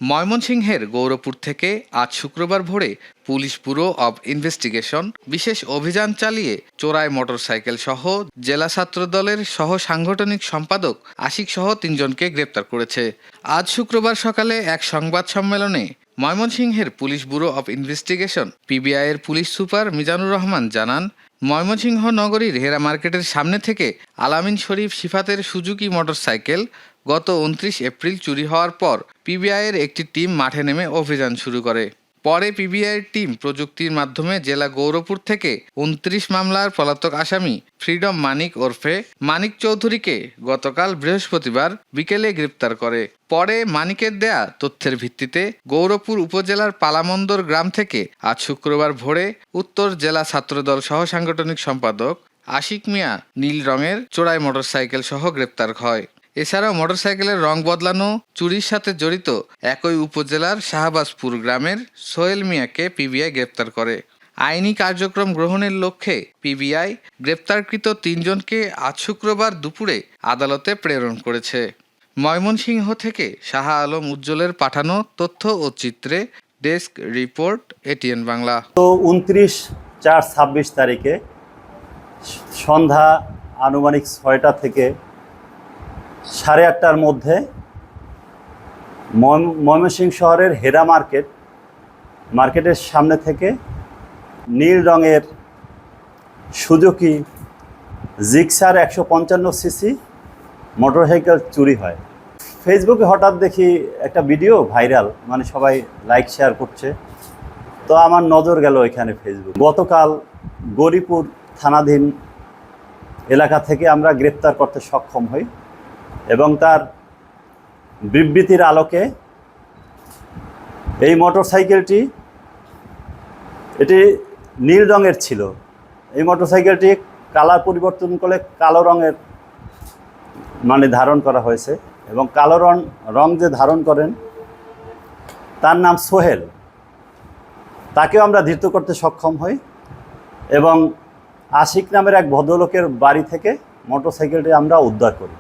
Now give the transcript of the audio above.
ময়মনসিংহের গৌরপুর থেকে আজ শুক্রবার ভোরে পুলিশ ব্যুরো অব ইনভেস্টিগেশন বিশেষ অভিযান চালিয়ে চোরাই মোটরসাইকেল সহ জেলা ছাত্রদলের সহ সাংগঠনিক সম্পাদক আশিক সহ ৩ জনকে গ্রেপ্তার করেছে। আজ শুক্রবার সকালে এক সংবাদ সম্মেলনে ময়মনসিংহের পুলিশ ব্যুরো অব ইনভেস্টিগেশন পিবিআইয়ের পুলিশ সুপার মিজানুর রহমান জানান, ময়মনসিংহ নগরীর হেরা মার্কেটের সামনে থেকে আলামিন শরীফ সিফাতের সুজুকি মোটরসাইকেল গত ২৯ এপ্রিল চুরি হওয়ার পর পিবিআইয়ের একটি টিম মাঠে নেমে অভিযান শুরু করে। পরে পিবিআইয়ের টিম প্রযুক্তির মাধ্যমে জেলা গৌরপুর থেকে ২৯ মামলার পলাতক আসামি ফ্রিডম মানিক ওরফে মানিক চৌধুরীকে গতকাল বৃহস্পতিবার বিকেলে গ্রেপ্তার করে। পরে মানিকের দেয়া তথ্যের ভিত্তিতে গৌরপুর উপজেলার পালামন্দর গ্রাম থেকে আজ শুক্রবার ভোরে উত্তর জেলা ছাত্রদল সহ সাংগঠনিক সম্পাদক আশিক মিয়া নীল রঙের চোরাই মোটরসাইকেল সহ গ্রেপ্তার হয়। এছাড়াও মোটরসাইকেলের রং বদলানো, চুরির সাথে জড়িত একই উপজেলার শাহবাজপুর গ্রামের সোহেল মিয়াকে পিবিআই গ্রেপ্তার করে। আইনি কার্যক্রম গ্রহণের লক্ষ্যে পিবিআই গ্রেপ্তারকৃত ৩ জনকে আজ শুক্রবার দুপুরে আদালতে প্রেরণ করেছে। ময়মনসিংহ থেকে শাহ আলম উজ্জ্বলের পাঠানো তথ্য ও চিত্রে ডেস্ক রিপোর্ট, এটিএন বাংলা। তো ২৯/৪/২৬ তারিখে সন্ধ্যা আনুমানিক ৬টা থেকে ৮:৩০টার মধ্যে ময়মনসিংহ শহরের হেরা মার্কেটের সামনে থেকে নীল রঙের সুজুকি জিক্সার ১৫৫ সিসি মোটরসাইকেল চুরি হয়। ফেসবুকে হঠাৎ দেখি একটা ভিডিও ভাইরাল, মানে সবাই লাইক শেয়ার করছে, তো আমার নজর গেল এখানে ফেসবুক। গতকাল গৌরীপুর থানাধীন এলাকা থেকে আমরা গ্রেপ্তার করতে সক্ষম হই এবং তার বিবৃতির আলোকে এই মোটরসাইকেলটি এটি নীল রঙের ছিল। এই মোটরসাইকেলটি কালার পরিবর্তন করে কালো রঙের মানে ধারণ করা হয়েছে এবং কালো রং যে ধারণ করেন তার নাম সোহেল, তাকেও আমরা ধৃত করতে সক্ষম হই এবং আশিক নামের এক ভদ্রলোকের বাড়ি থেকে মোটরসাইকেলটি আমরা উদ্ধার করি।